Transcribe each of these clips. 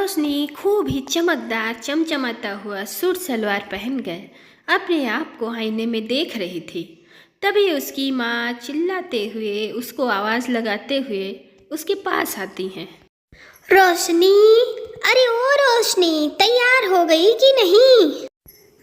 रोशनी खूब ही चमकदार चमचमाता हुआ सूट सलवार पहनकर अपने आप को आईने में देख रही थी। तभी उसकी माँ चिल्लाते हुए उसको आवाज़ लगाते हुए उसके पास आती हैं। रोशनी, अरे ओ रोशनी, तैयार हो गई कि नहीं?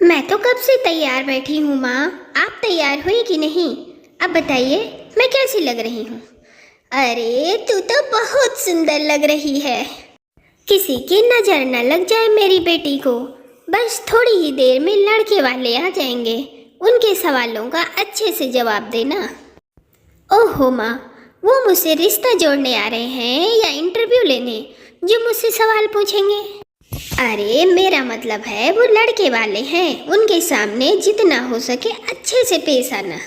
मैं तो कब से तैयार बैठी हूँ माँ, आप तैयार हुई कि नहीं? अब बताइए मैं कैसी लग रही हूँ? अरे तू तो बहुत सुंदर लग रही है। किसी की नज़र न लग जाए मेरी बेटी को। बस थोड़ी ही देर में लड़के वाले आ जाएंगे, उनके सवालों का अच्छे से जवाब देना। ओहो माँ, वो मुझसे रिश्ता जोड़ने आ रहे हैं या इंटरव्यू लेने जो मुझसे सवाल पूछेंगे? अरे मेरा मतलब है वो लड़के वाले हैं, उनके सामने जितना हो सके अच्छे से पेश आना।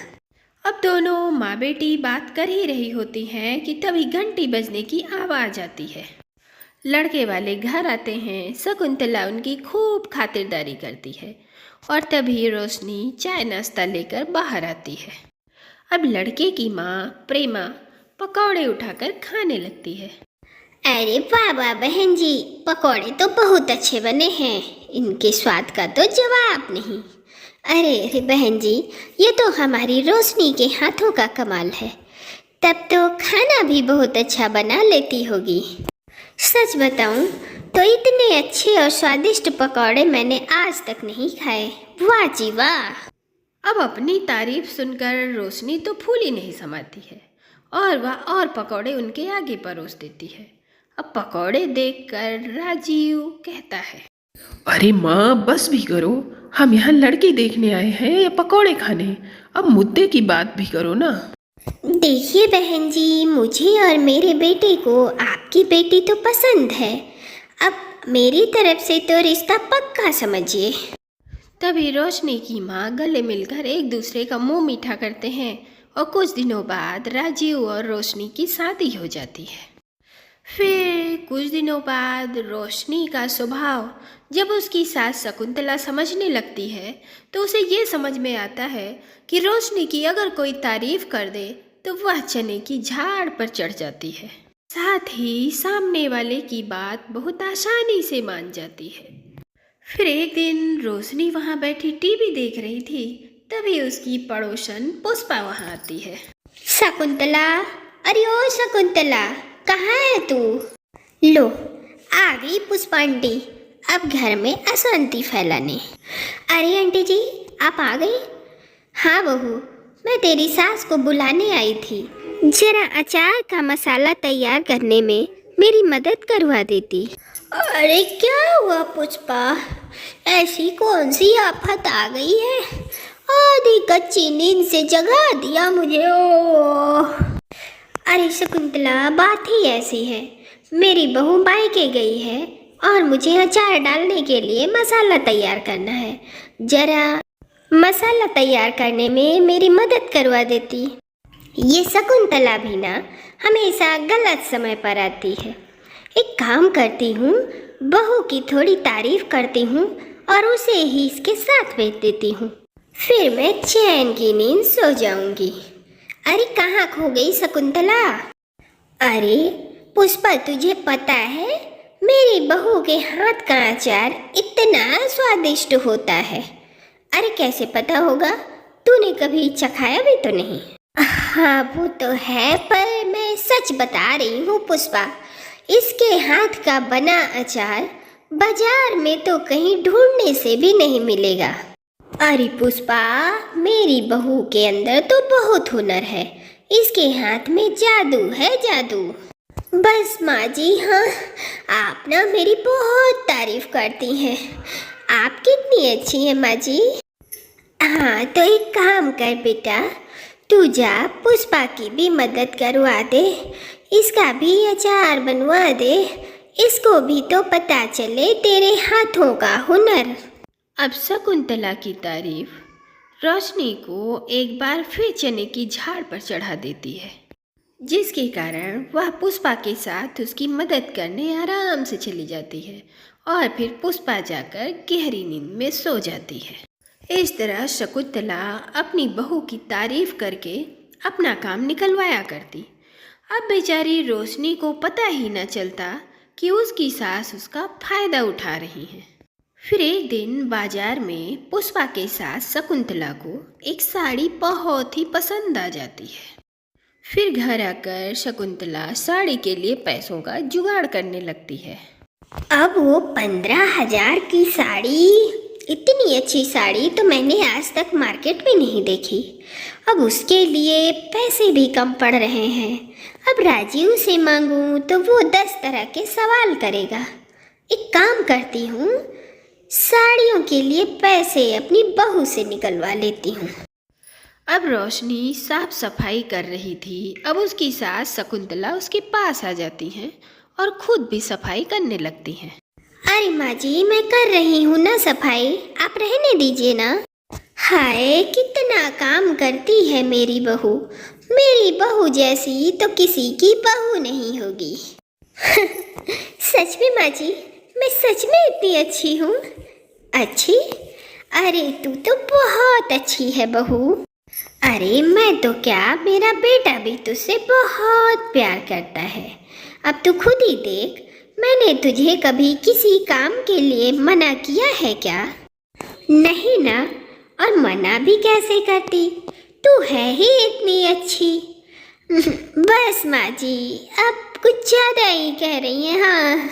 अब दोनों माँ बेटी बात कर ही रही होती हैं कि तभी घंटी बजने की आवाज़ आती है। लड़के वाले घर आते हैं। शकुंतला उनकी खूब खातिरदारी करती है और तभी रोशनी चाय नाश्ता लेकर बाहर आती है। अब लड़के की माँ प्रेमा पकौड़े उठाकर खाने लगती है। अरे वाह वाह बहन जी, पकौड़े तो बहुत अच्छे बने हैं, इनके स्वाद का तो जवाब नहीं। अरे अरे बहन जी, ये तो हमारी रोशनी के हाथों का कमाल है। तब तो खाना भी बहुत अच्छा बना लेती होगी। सच बताऊं तो इतने अच्छे और स्वादिष्ट पकौड़े मैंने आज तक नहीं खाए। वाह जी वाह। अब अपनी तारीफ सुनकर रोशनी तो फूली नहीं समाती है और वह और पकौड़े उनके आगे परोस देती है। अब पकौड़े देखकर राजीव कहता है, अरे माँ बस भी करो, हम यहाँ लड़की देखने आए हैं या पकौड़े खाने? अब मुद्दे की बात भी करो ना। देखिए बहन जी, मुझे और मेरे बेटे को आपकी बेटी तो पसंद है। अब मेरी तरफ से तो रिश्ता पक्का समझिए। तभी रोशनी की माँ गले मिलकर एक दूसरे का मुंह मीठा करते हैं और कुछ दिनों बाद राजीव और रोशनी की शादी हो जाती है। फिर कुछ दिनों बाद रोशनी का स्वभाव जब उसकी सास शकुंतला समझने लगती है तो उसे ये समझ में आता है कि रोशनी की अगर कोई तारीफ कर दे तो वह चने की झाड़ पर चढ़ जाती है। साथ ही सामने वाले की बात बहुत आसानी से मान जाती है। फिर एक दिन रोशनी वहाँ बैठी टीवी देख रही थी, तभी उसकी पड़ोसन पुष्पा वहाँ आती है। शकुंतला, अरे ओ शकुंतला, कहाँ है तू? लो, आ गई पुष्पा आंटी, अब घर में अशांति फैलाने। अरे आंटी जी, आप आ गई? हाँ बहू, मैं तेरी सास को बुलाने आई थी, जरा अचार का मसाला तैयार करने में मेरी मदद करवा देती। अरे क्या हुआ पुष्पा, ऐसी कौन सी आफत आ गई है? आधी कच्ची नींद से जगा दिया मुझे। ओ अरे शकुंतला, बात ही ऐसी है, मेरी बहू मायके गई है और मुझे अचार डालने के लिए मसाला तैयार करना है। जरा मसाला तैयार करने में मेरी मदद करवा देती। ये शकुंतला भी ना हमेशा गलत समय पर आती है। एक काम करती हूँ, बहू की थोड़ी तारीफ करती हूँ और उसे ही इसके साथ भेज देती हूँ, फिर मैं चैन की नींद सो जाऊंगी। अरे कहाँ खो गई शकुंतला? अरे पुष्पा, तुझे पता है मेरी बहू के हाथ का अचार इतना स्वादिष्ट होता है। अरे कैसे पता होगा, तूने कभी चखाया भी तो नहीं? हाँ वो तो है, पर मैं सच बता रही हूँ पुष्पा, इसके हाथ का बना अचार बाजार में तो कहीं ढूंढने से भी नहीं मिलेगा। अरे पुष्पा, मेरी बहू के अंदर तो बहुत हुनर है, इसके हाथ में जादू है, जादू। बस माँ जी, हाँ आप ना मेरी बहुत तारीफ करती हैं। आप कितनी अच्छी हैं माँ जी। हाँ तो एक काम कर बेटा, तू जा पुष्पा की भी मदद करवा दे, इसका भी अचार बनवा दे, इसको भी तो पता चले तेरे हाथों का हुनर। अब शकुंतला की तारीफ रोशनी को एक बार फिर चने की झाड़ पर चढ़ा देती है, जिसके कारण वह पुष्पा के साथ उसकी मदद करने आराम से चली जाती है और फिर पुष्पा जाकर गहरी नींद में सो जाती है। इस तरह शकुंतला अपनी बहू की तारीफ करके अपना काम निकलवाया करती। अब बेचारी रोशनी को पता ही न चलता कि उसकी सास उसका फायदा उठा रही है। फिर एक दिन बाजार में पुष्पा के सास शकुंतला को एक साड़ी बहुत ही पसंद आ जाती है। फिर घर आकर शकुंतला साड़ी के लिए पैसों का जुगाड़ करने लगती है। अब वो 15,000 की साड़ी, इतनी अच्छी साड़ी तो मैंने आज तक मार्केट में नहीं देखी। अब उसके लिए पैसे भी कम पड़ रहे हैं। अब राजीव से मांगूं तो वो 10 तरह के सवाल करेगा। एक काम करती हूँ, साड़ियों के लिए पैसे अपनी बहू से निकलवा लेती हूँ। अब रोशनी साफ सफाई कर रही थी। अब उसकी सास शकुंतला उसके पास आ जाती है और खुद भी सफाई करने लगती है। अरे माँ जी, मैं कर रही हूँ ना सफाई, आप रहने दीजिए ना। हाय, कितना काम करती है मेरी बहू। मेरी बहू जैसी तो किसी की बहू नहीं होगी। सच में माँ जी, मैं सच में इतनी अच्छी हूँ? अच्छी? अरे तू तो बहुत अच्छी है बहू। अरे मैं तो क्या, मेरा बेटा भी तुझसे बहुत प्यार करता है। अब तू खुद ही देख, मैंने तुझे कभी किसी काम के लिए मना किया है क्या? नहीं ना, और मना भी कैसे करती, तू है ही इतनी अच्छी। बस माँ जी, अब कुछ ज़्यादा ही कह रही हैं। हाँ,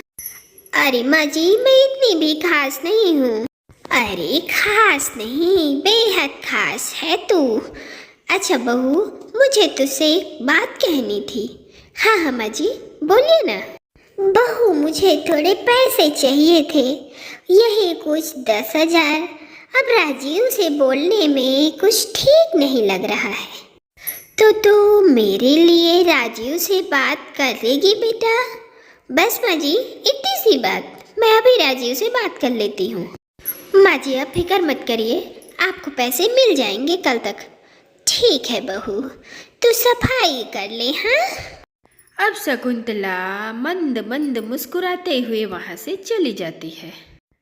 अरे माँ जी, मैं इतनी भी खास नहीं हूँ। अरे खास नहीं, बेहद खास है तू। अच्छा बहू, मुझे तुझसे एक बात कहनी थी। हाँ हाँ माँ जी, बोलिए ना। बहू, मुझे थोड़े पैसे चाहिए थे, यही कुछ 10,000। अब राजीव से बोलने में कुछ ठीक नहीं लग रहा है, तो तू मेरे लिए राजीव से बात कर लेगी बेटा? बस माँ जी, इतनी सी बात, मैं अभी राजीव से बात कर लेती हूँ। माँ जी आप फिक्र मत करिए, आपको पैसे मिल जाएंगे कल तक। ठीक है बहू, तू सफाई कर ले। हाँ। अब शकुंतला मंद मंद मुस्कुराते हुए वहाँ से चली जाती है।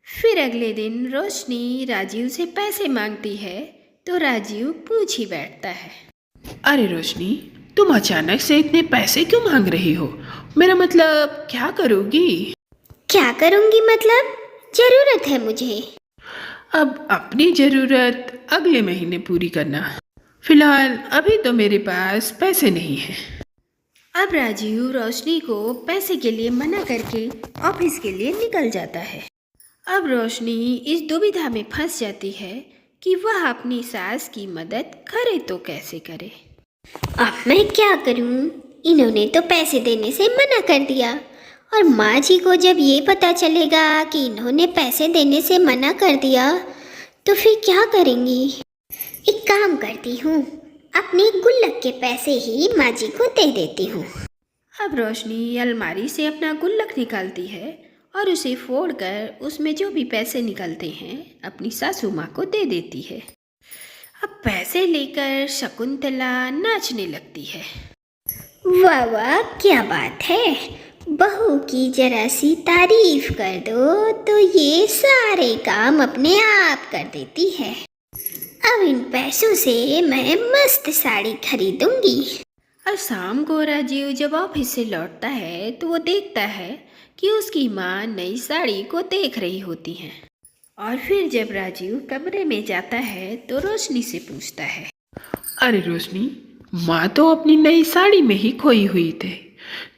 फिर अगले दिन रोशनी राजीव से पैसे मांगती है तो राजीव पूछ ही बैठता है। अरे रोशनी, तुम अचानक से इतने पैसे क्यों मांग रही हो? मेरा मतलब, क्या करोगी? क्या करूँगी मतलब? जरूरत है मुझे। अब अपनी ज़रूरत अगले महीने पूरी करना। फिलहाल अभी तो मेरे पास पैसे नहीं हैं। अब राजीव रोशनी को पैसे के लिए मना करके ऑफिस के लिए निकल जाता है। अब रोशनी इस दुविधा में फंस जाती है कि वह अपनी सास की मदद करे तो कैसे करे। अब मैं क्या करूँ? इन्होंने तो पैसे देने से मना कर दिया, और माँ जी को जब ये पता चलेगा कि इन्होंने पैसे देने से मना कर दिया तो फिर क्या करेंगी? एक काम करती हूँ, अपने गुल्लक के पैसे ही माँ जी को दे देती हूँ। अब रोशनी अलमारी से अपना गुल्लक निकालती है और उसे फोड़कर उसमें जो भी पैसे निकलते हैं अपनी सासू माँ को दे देती है। अब पैसे लेकर शकुंतला नाचने लगती है। वाह वाह, क्या बात है। बहू की जरा सी तारीफ कर दो तो ये सारे काम अपने आप कर देती है। अब इन पैसों से मैं मस्त साड़ी खरीदूंगी। और शाम को राजीव जब ऑफिस से लौटता है तो वो देखता है कि उसकी माँ नई साड़ी को देख रही होती है। और फिर जब राजीव कमरे में जाता है तो रोशनी से पूछता है। अरे रोशनी, माँ तो अपनी नई साड़ी में ही खोई हुई थे,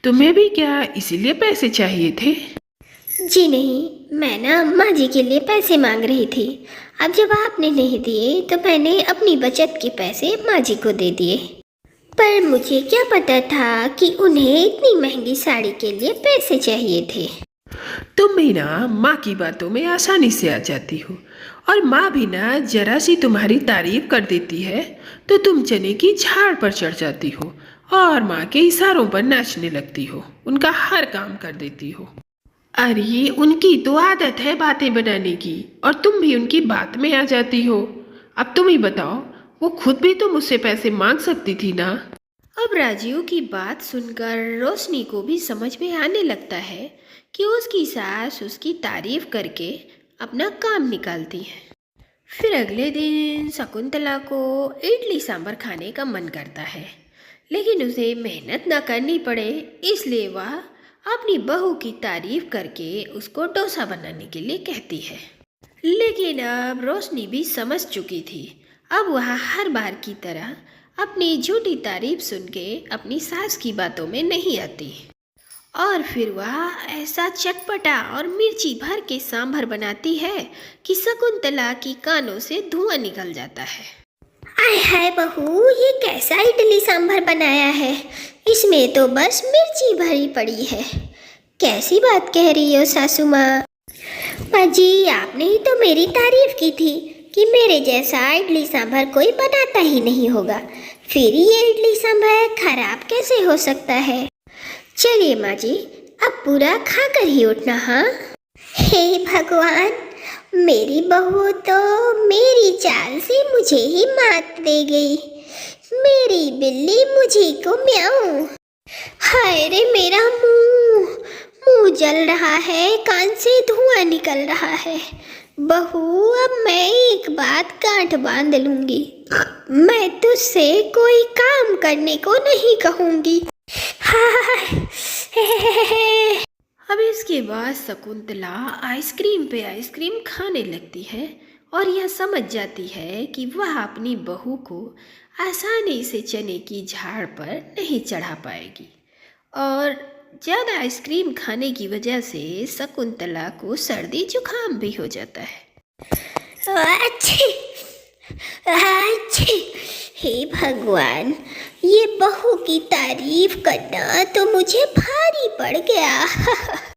तुम्हें भी क्या इसीलिए पैसे चाहिए थे? जी नहीं, मैं ना माँ जी के लिए पैसे मांग रही थी। अब जब आपने नहीं दिए तो मैंने अपनी बचत के पैसे माँ जी को दे दिए। पर मुझे क्या पता था कि उन्हें इतनी महंगी साड़ी के लिए पैसे चाहिए थे। तुम भी ना माँ की बातों में आसानी से आ जाती हो, और माँ भी ना जरा सी तुम्हारी तारीफ कर देती है तो तुम चने की झाड़ पर चढ़ जाती हो और माँ के इशारों पर नाचने लगती हो, उनका हर काम कर देती हो। अरे उनकी तो आदत है बातें बनाने की, और तुम भी उनकी बात में आ जाती हो। अब तुम ही बताओ, वो खुद भी तो मुझसे पैसे मांग सकती थी ना। अब राजीव की बात सुनकर रोशनी को भी समझ में आने लगता है कि उसकी सास उसकी तारीफ करके अपना काम निकालती है। फिर अगले दिन शकुंतला को इडली सांभर खाने का मन करता है, लेकिन उसे मेहनत न करनी पड़े इसलिए वह अपनी बहू की तारीफ करके उसको डोसा बनाने के लिए कहती है। लेकिन अब रोशनी भी समझ चुकी थी। अब वह हर बार की तरह अपनी झूठी तारीफ सुन के अपनी सास की बातों में नहीं आती और फिर वह ऐसा चटपटा और मिर्ची भर के सांभर बनाती है कि शकुंतला की कानों से धुआं निकल जाता है। आय हाय बहू, ये कैसा इडली सांभर बनाया है? इसमें तो बस मिर्ची भरी पड़ी है। कैसी बात कह रही हो सासू माँ? माँ जी, आपने ही तो मेरी तारीफ की थी कि मेरे जैसा इडली सांभर कोई बनाता ही नहीं होगा। फिर ये इडली सांभर खराब कैसे हो सकता है? चलिए माँ जी, अब पूरा खाकर ही उठना। हाँ, हे भगवान, मेरी बहू तो मेरी चाल से मुझे ही मात दे गई। मेरी बिल्ली मुझे को म्याऊं। हाय रे, मेरा मुंह जल रहा है, कान से धुआं निकल रहा है। बहू, अब मैं एक बात गांठ बांध लूंगी, मैं तुझसे कोई काम करने को नहीं कहूंगी। अब इसके बाद शकुंतला आइसक्रीम पे आइसक्रीम खाने लगती है और यह समझ जाती है कि वह अपनी बहू को आसानी से चने की झाड़ पर नहीं चढ़ा पाएगी और ज़्यादा आइसक्रीम खाने की वजह से शकुंतला को सर्दी जुकाम भी हो जाता है। अच्छी अच्छी, हे भगवान, ये बहू की तारीफ करना तो मुझे भारी पड़ गया।